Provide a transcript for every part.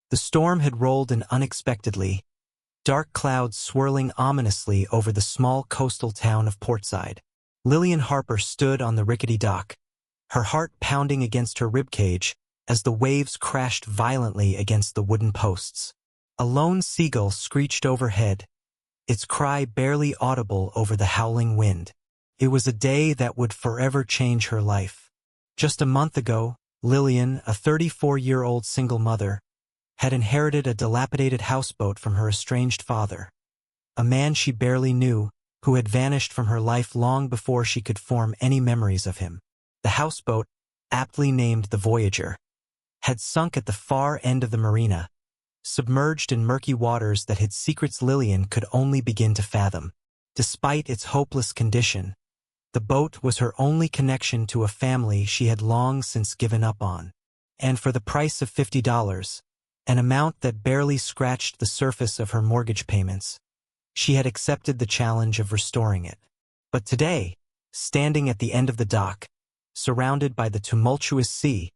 The storm had rolled in unexpectedly, dark clouds swirling ominously over the small coastal town of Portside. Lillian Harper stood on the rickety dock, her heart pounding against her ribcage as the waves crashed violently against the wooden posts. A lone seagull screeched overhead, its cry barely audible over the howling wind. It was a day that would forever change her life. Just a month ago, Lillian, a 34-year-old single mother, had inherited a dilapidated houseboat from her estranged father, a man she barely knew, who had vanished from her life long before she could form any memories of him. The houseboat, aptly named the Voyager, had sunk at the far end of the marina, submerged in murky waters that hid secrets Lillian could only begin to fathom. Despite its hopeless condition, the boat was her only connection to a family she had long since given up on. And for the price of $50, an amount that barely scratched the surface of her mortgage payments, she had accepted the challenge of restoring it. But today, standing at the end of the dock, surrounded by the tumultuous sea,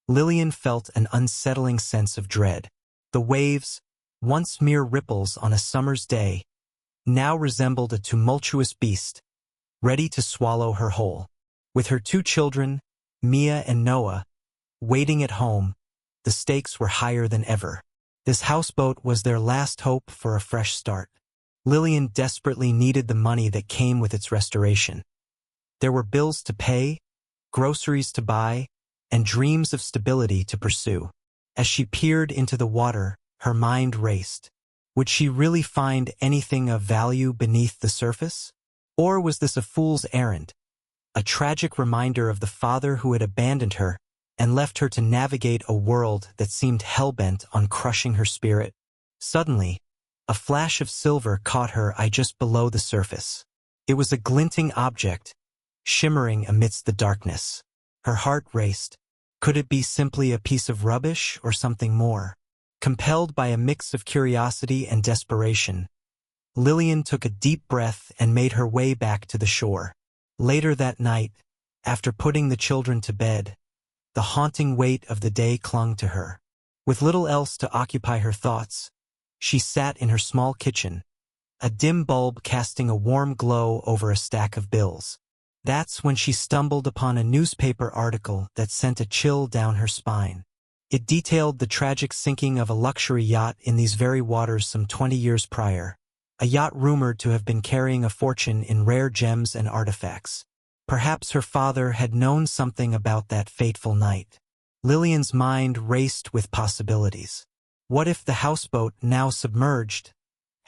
Lillian felt an unsettling sense of dread. The waves, once mere ripples on a summer's day, now resembled a tumultuous beast, ready to swallow her whole. With her 2 children, Mia and Noah, waiting at home, the stakes were higher than ever. This houseboat was their last hope for a fresh start. Lillian desperately needed the money that came with its restoration. There were bills to pay, groceries to buy, and dreams of stability to pursue. As she peered into the water, her mind raced. Would she really find anything of value beneath the surface? Or was this a fool's errand, a tragic reminder of the father who had abandoned her and left her to navigate a world that seemed hell-bent on crushing her spirit? Suddenly, a flash of silver caught her eye just below the surface. It was a glinting object, shimmering amidst the darkness. Her heart raced. Could it be simply a piece of rubbish or something more? Compelled by a mix of curiosity and desperation, Lillian took a deep breath and made her way back to the shore. Later that night, after putting the children to bed, the haunting weight of the day clung to her. With little else to occupy her thoughts, she sat in her small kitchen, a dim bulb casting a warm glow over a stack of bills. That's when she stumbled upon a newspaper article that sent a chill down her spine. It detailed the tragic sinking of a luxury yacht in these very waters some 20 years prior, a yacht rumored to have been carrying a fortune in rare gems and artifacts. Perhaps her father had known something about that fateful night. Lillian's mind raced with possibilities. What if the houseboat, now submerged,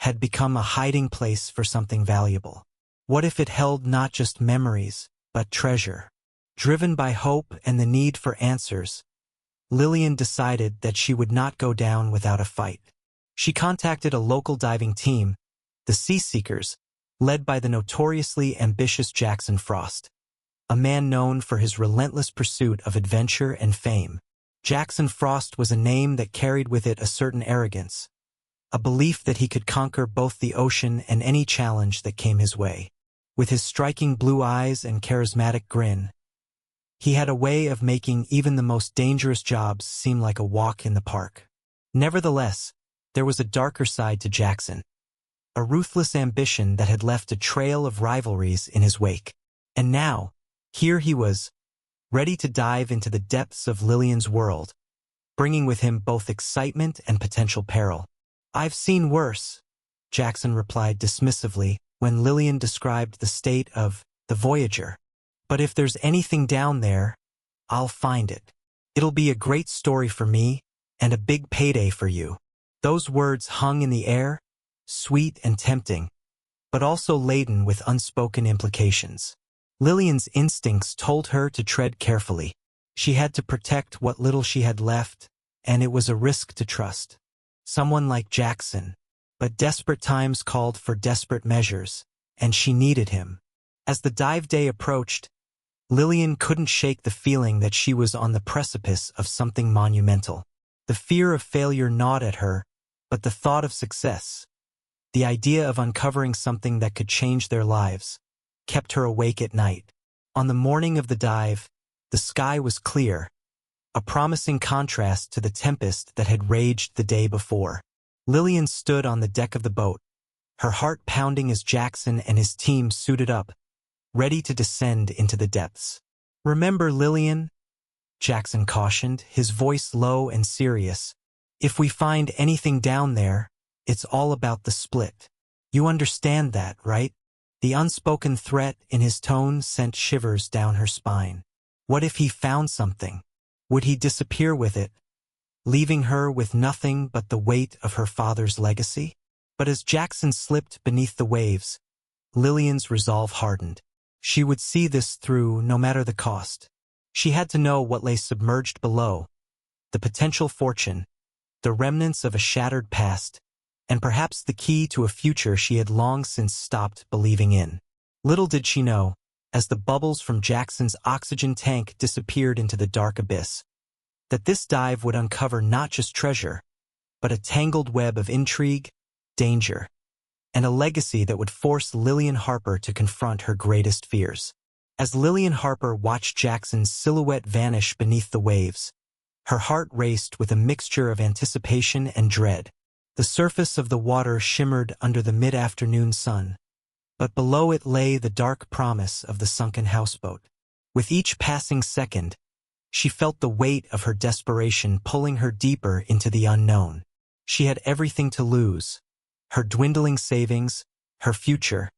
had become a hiding place for something valuable? What if it held not just memories, but treasure? Driven by hope and the need for answers, Lillian decided that she would not go down without a fight. She contacted a local diving team, the Sea Seekers, led by the notoriously ambitious Jackson Frost, a man known for his relentless pursuit of adventure and fame. Jackson Frost was a name that carried with it a certain arrogance, a belief that he could conquer both the ocean and any challenge that came his way. With his striking blue eyes and charismatic grin, he had a way of making even the most dangerous jobs seem like a walk in the park. Nevertheless, there was a darker side to Jackson, a ruthless ambition that had left a trail of rivalries in his wake. And now, here he was, ready to dive into the depths of Lillian's world, bringing with him both excitement and potential peril. "I've seen worse," Jackson replied dismissively when Lillian described the state of the Voyager. "But if there's anything down there, I'll find it. It'll be a great story for me, and a big payday for you." Those words hung in the air, sweet and tempting, but also laden with unspoken implications. Lillian's instincts told her to tread carefully. She had to protect what little she had left, and it was a risk to trust someone like Jackson. But desperate times called for desperate measures, and she needed him. As the dive day approached, Lillian couldn't shake the feeling that she was on the precipice of something monumental. The fear of failure gnawed at her, but the thought of success, the idea of uncovering something that could change their lives, kept her awake at night. On the morning of the dive, the sky was clear, a promising contrast to the tempest that had raged the day before. Lillian stood on the deck of the boat, her heart pounding as Jackson and his team suited up, ready to descend into the depths. "Remember, Lillian," Jackson cautioned, his voice low and serious. "If we find anything down there, it's all about the split. You understand that, right?" The unspoken threat in his tone sent shivers down her spine. What if he found something? Would he disappear with it, leaving her with nothing but the weight of her father's legacy? But as Jackson slipped beneath the waves, Lillian's resolve hardened. She would see this through no matter the cost. She had to know what lay submerged below, the potential fortune, the remnants of a shattered past, and perhaps the key to a future she had long since stopped believing in. Little did she know, as the bubbles from Jackson's oxygen tank disappeared into the dark abyss, that this dive would uncover not just treasure, but a tangled web of intrigue, danger, and a legacy that would force Lillian Harper to confront her greatest fears. As Lillian Harper watched Jackson's silhouette vanish beneath the waves, her heart raced with a mixture of anticipation and dread. The surface of the water shimmered under the mid-afternoon sun, but below it lay the dark promise of the sunken houseboat. With each passing second, she felt the weight of her desperation pulling her deeper into the unknown. She had everything to lose: her dwindling savings, her future,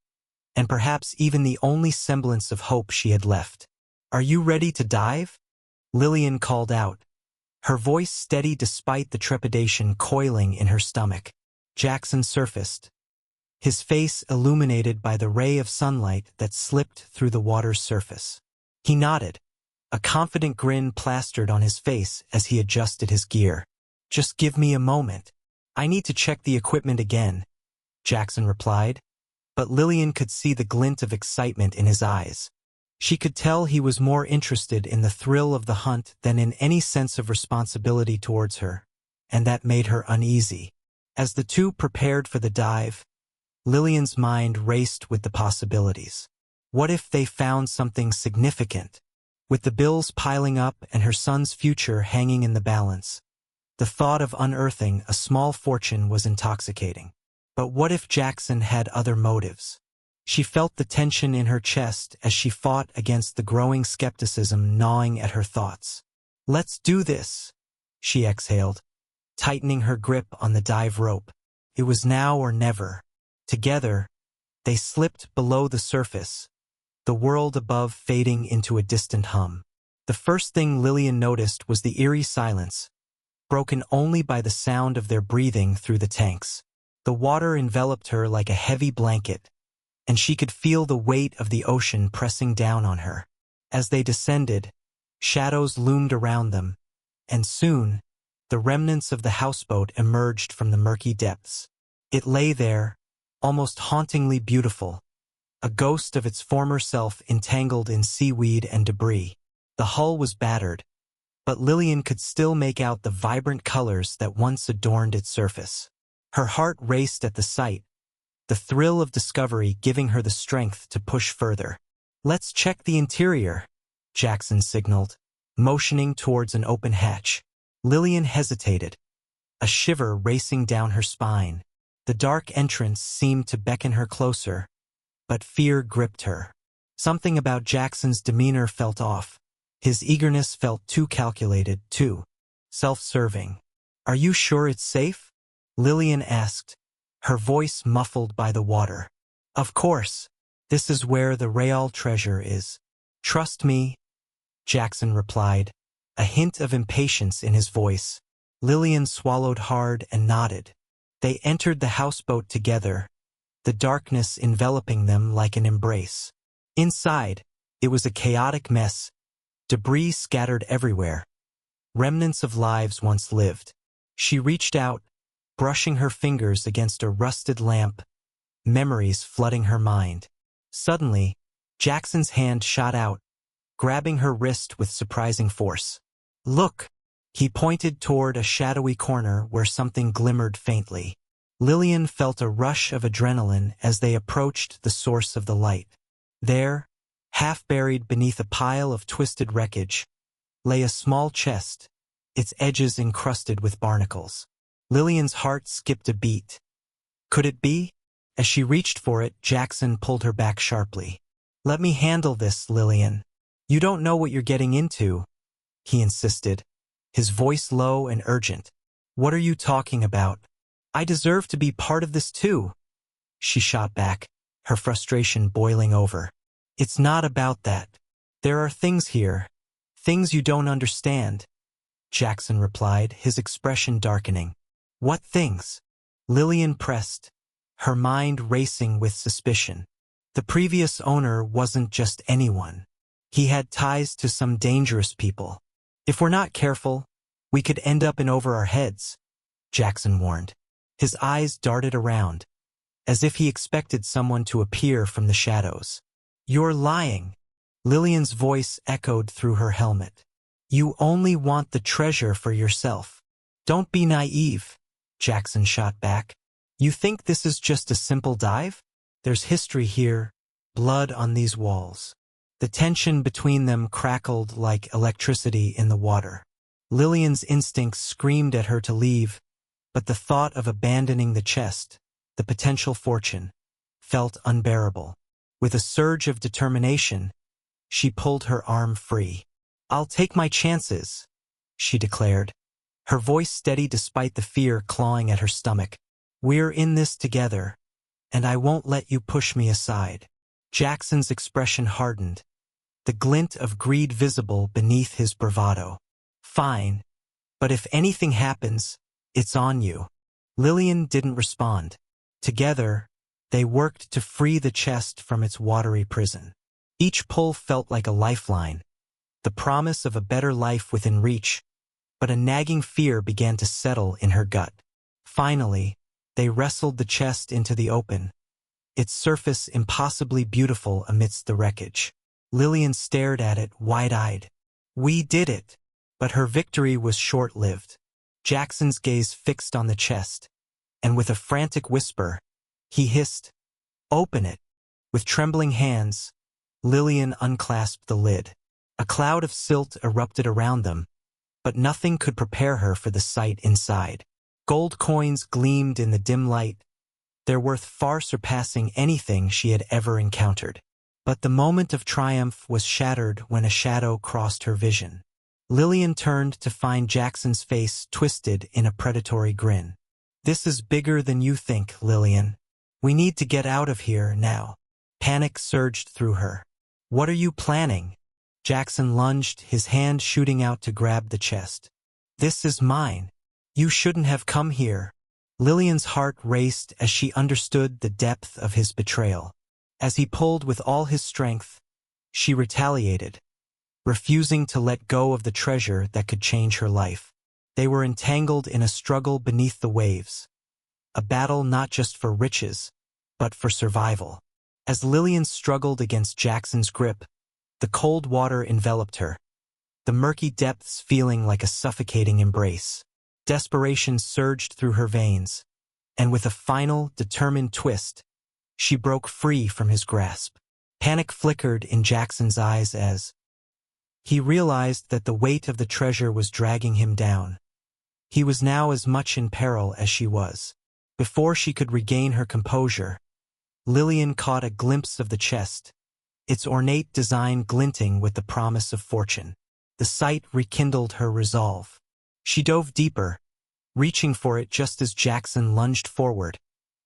and perhaps even the only semblance of hope she had left. "Are you ready to dive?" Lillian called out, her voice steady despite the trepidation coiling in her stomach. Jackson surfaced, his face illuminated by the ray of sunlight that slipped through the water's surface. He nodded, a confident grin plastered on his face as he adjusted his gear. "Just give me a moment. I need to check the equipment again," Jackson replied, but Lillian could see the glint of excitement in his eyes. She could tell he was more interested in the thrill of the hunt than in any sense of responsibility towards her, and that made her uneasy. As the two prepared for the dive, Lillian's mind raced with the possibilities. What if they found something significant? With the bills piling up and her son's future hanging in the balance, the thought of unearthing a small fortune was intoxicating. But what if Jackson had other motives? She felt the tension in her chest as she fought against the growing skepticism gnawing at her thoughts. "Let's do this," she exhaled, tightening her grip on the dive rope. It was now or never. Together, they slipped below the surface, the world above fading into a distant hum. The first thing Lillian noticed was the eerie silence, broken only by the sound of their breathing through the tanks. The water enveloped her like a heavy blanket, and she could feel the weight of the ocean pressing down on her. As they descended, shadows loomed around them, and soon, the remnants of the houseboat emerged from the murky depths. It lay there, almost hauntingly beautiful, a ghost of its former self entangled in seaweed and debris. The hull was battered, but Lillian could still make out the vibrant colors that once adorned its surface. Her heart raced at the sight, the thrill of discovery giving her the strength to push further. "Let's check the interior," Jackson signaled, motioning towards an open hatch. Lillian hesitated, a shiver racing down her spine. The dark entrance seemed to beckon her closer, but fear gripped her. Something about Jackson's demeanor felt off. His eagerness felt too calculated, too self-serving. "Are you sure it's safe?" Lillian asked, her voice muffled by the water. "Of course. This is where the real treasure is. Trust me," Jackson replied, a hint of impatience in his voice. Lillian swallowed hard and nodded. They entered the houseboat together, the darkness enveloping them like an embrace. Inside, it was a chaotic mess, debris scattered everywhere, remnants of lives once lived. She reached out, brushing her fingers against a rusted lamp, memories flooding her mind. Suddenly, Jackson's hand shot out, grabbing her wrist with surprising force. "Look!" He pointed toward a shadowy corner where something glimmered faintly. Lillian felt a rush of adrenaline as they approached the source of the light. There, half buried beneath a pile of twisted wreckage, lay a small chest, its edges encrusted with barnacles. Lillian's heart skipped a beat. Could it be? As she reached for it, Jackson pulled her back sharply. "Let me handle this, Lillian. You don't know what you're getting into," he insisted, his voice low and urgent. "What are you talking about? I deserve to be part of this too," she shot back, her frustration boiling over. "It's not about that. There are things here, things you don't understand," Jackson replied, his expression darkening. "What things?" Lillian pressed, her mind racing with suspicion. The previous owner wasn't just anyone. He had ties to some dangerous people. "If we're not careful, we could end up in over our heads," Jackson warned. His eyes darted around, as if he expected someone to appear from the shadows. "You're lying," Lillian's voice echoed through her helmet. "You only want the treasure for yourself." "Don't be naive," Jackson shot back. "You think this is just a simple dive? There's history here, blood on these walls." The tension between them crackled like electricity in the water. Lillian's instincts screamed at her to leave, but the thought of abandoning the chest, the potential fortune, felt unbearable. With a surge of determination, she pulled her arm free. "I'll take my chances," she declared, her voice steady despite the fear clawing at her stomach. "We're in this together, and I won't let you push me aside." Jackson's expression hardened, the glint of greed visible beneath his bravado. "Fine, but if anything happens, it's on you." Lillian didn't respond. Together, they worked to free the chest from its watery prison. Each pull felt like a lifeline, the promise of a better life within reach, but a nagging fear began to settle in her gut. Finally, they wrestled the chest into the open, its surface impossibly beautiful amidst the wreckage. Lillian stared at it wide-eyed. "We did it!" But her victory was short-lived. Jackson's gaze fixed on the chest, and with a frantic whisper, he hissed, "Open it!" With trembling hands, Lillian unclasped the lid. A cloud of silt erupted around them, but nothing could prepare her for the sight inside. Gold coins gleamed in the dim light, their worth far surpassing anything she had ever encountered. But the moment of triumph was shattered when a shadow crossed her vision. Lillian turned to find Jackson's face twisted in a predatory grin. "This is bigger than you think, Lillian. We need to get out of here now." Panic surged through her. "What are you planning?" Jackson lunged, his hand shooting out to grab the chest. "This is mine. You shouldn't have come here." Lillian's heart raced as she understood the depth of his betrayal. As he pulled with all his strength, she retaliated, refusing to let go of the treasure that could change her life. They were entangled in a struggle beneath the waves, a battle not just for riches, but for survival. As Lillian struggled against Jackson's grip, the cold water enveloped her, the murky depths feeling like a suffocating embrace. Desperation surged through her veins, and with a final, determined twist, she broke free from his grasp. Panic flickered in Jackson's eyes as he realized that the weight of the treasure was dragging him down. He was now as much in peril as she was. Before she could regain her composure, Lillian caught a glimpse of the chest, its ornate design glinting with the promise of fortune. The sight rekindled her resolve. She dove deeper, reaching for it just as Jackson lunged forward,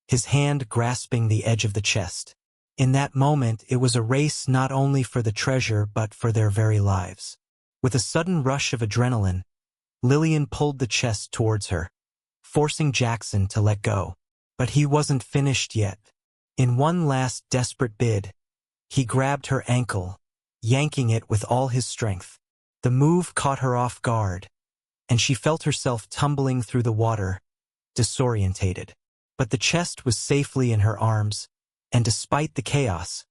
his hand grasping the edge of the chest. In that moment, it was a race not only for the treasure but for their very lives. With a sudden rush of adrenaline, Lillian pulled the chest towards her, forcing Jackson to let go. But he wasn't finished yet. In one last desperate bid, he grabbed her ankle, yanking it with all his strength. The move caught her off guard, and she felt herself tumbling through the water, disorientated. But the chest was safely in her arms, and despite the chaos,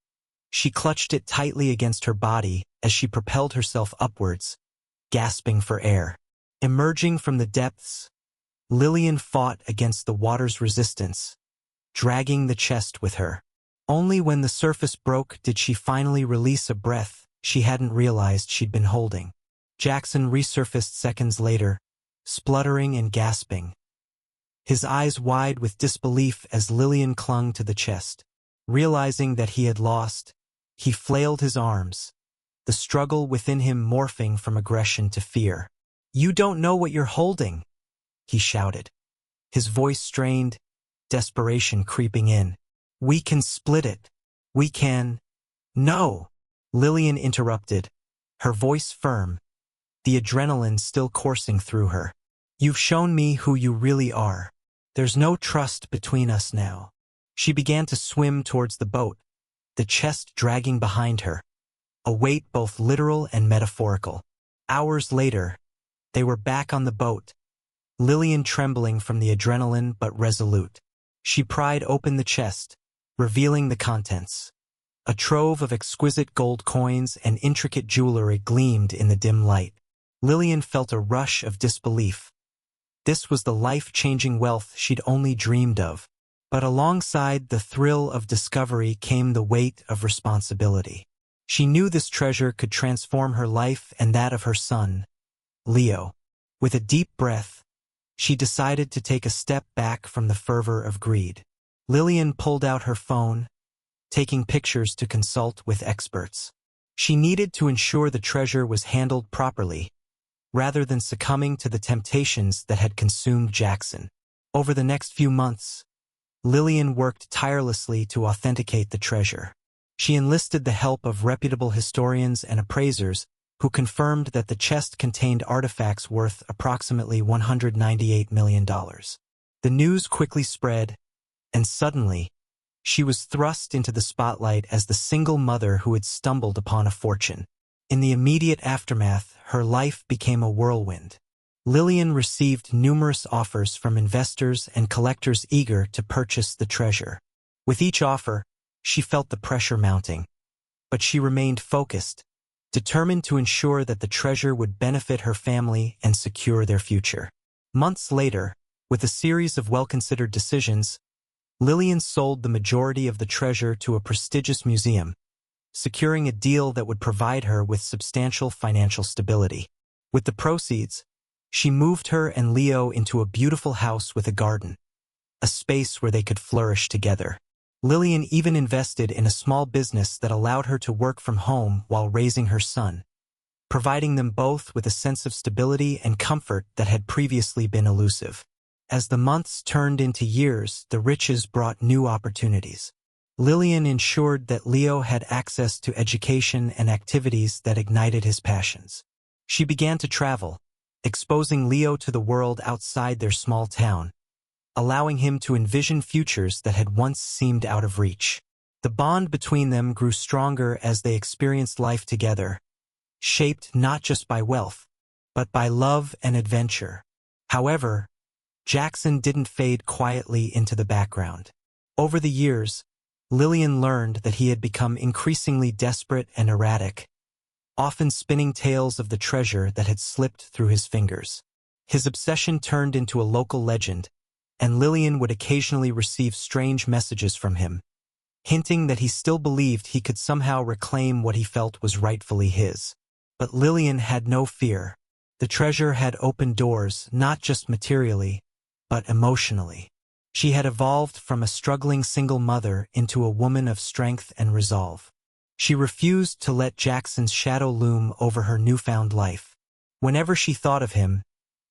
she clutched it tightly against her body as she propelled herself upwards, gasping for air. Emerging from the depths, Lillian fought against the water's resistance, dragging the chest with her. Only when the surface broke did she finally release a breath she hadn't realized she'd been holding. Jackson resurfaced seconds later, spluttering and gasping, his eyes wide with disbelief as Lillian clung to the chest. Realizing that he had lost, he flailed his arms, the struggle within him morphing from aggression to fear. "You don't know what you're holding," he shouted, his voice strained, desperation creeping in. "We can split it. We can—" "No!" Lillian interrupted, her voice firm, the adrenaline still coursing through her. "You've shown me who you really are. There's no trust between us now." She began to swim towards the boat, the chest dragging behind her, a weight both literal and metaphorical. Hours later, they were back on the boat, Lillian trembling from the adrenaline but resolute. She pried open the chest, revealing the contents. A trove of exquisite gold coins and intricate jewelry gleamed in the dim light. Lillian felt a rush of disbelief. This was the life-changing wealth she'd only dreamed of. But alongside the thrill of discovery came the weight of responsibility. She knew this treasure could transform her life and that of her son, Leo. With a deep breath, she decided to take a step back from the fervor of greed. Lillian pulled out her phone, taking pictures to consult with experts. She needed to ensure the treasure was handled properly, rather than succumbing to the temptations that had consumed Jackson. Over the next few months, Lillian worked tirelessly to authenticate the treasure. She enlisted the help of reputable historians and appraisers who confirmed that the chest contained artifacts worth approximately $198 million. The news quickly spread, and suddenly, she was thrust into the spotlight as the single mother who had stumbled upon a fortune. In the immediate aftermath, her life became a whirlwind. Lillian received numerous offers from investors and collectors eager to purchase the treasure. With each offer, she felt the pressure mounting. But she remained focused, determined to ensure that the treasure would benefit her family and secure their future. Months later, with a series of well-considered decisions, Lillian sold the majority of the treasure to a prestigious museum, securing a deal that would provide her with substantial financial stability. With the proceeds, she moved her and Leo into a beautiful house with a garden, a space where they could flourish together. Lillian even invested in a small business that allowed her to work from home while raising her son, providing them both with a sense of stability and comfort that had previously been elusive. As the months turned into years, the riches brought new opportunities. Lillian ensured that Leo had access to education and activities that ignited his passions. She began to travel, exposing Leo to the world outside their small town, allowing him to envision futures that had once seemed out of reach. The bond between them grew stronger as they experienced life together, shaped not just by wealth, but by love and adventure. However, Jackson didn't fade quietly into the background. Over the years, Lillian learned that he had become increasingly desperate and erratic, often spinning tales of the treasure that had slipped through his fingers. His obsession turned into a local legend, and Lillian would occasionally receive strange messages from him, hinting that he still believed he could somehow reclaim what he felt was rightfully his. But Lillian had no fear. The treasure had opened doors, not just materially, but emotionally. She had evolved from a struggling single mother into a woman of strength and resolve. She refused to let Jackson's shadow loom over her newfound life. Whenever she thought of him,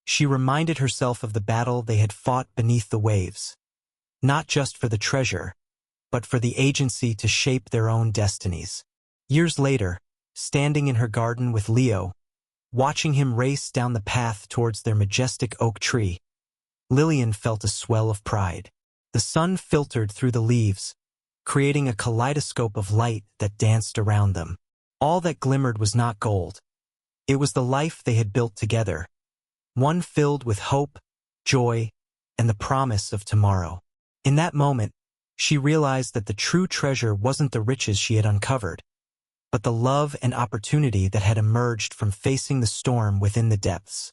she reminded herself of the battle they had fought beneath the waves, not just for the treasure, but for the agency to shape their own destinies. Years later, standing in her garden with Leo, watching him race down the path towards their majestic oak tree, Lillian felt a swell of pride. The sun filtered through the leaves, creating a kaleidoscope of light that danced around them. All that glimmered was not gold. It was the life they had built together, one filled with hope, joy, and the promise of tomorrow. In that moment, she realized that the true treasure wasn't the riches she had uncovered, but the love and opportunity that had emerged from facing the storm within the depths.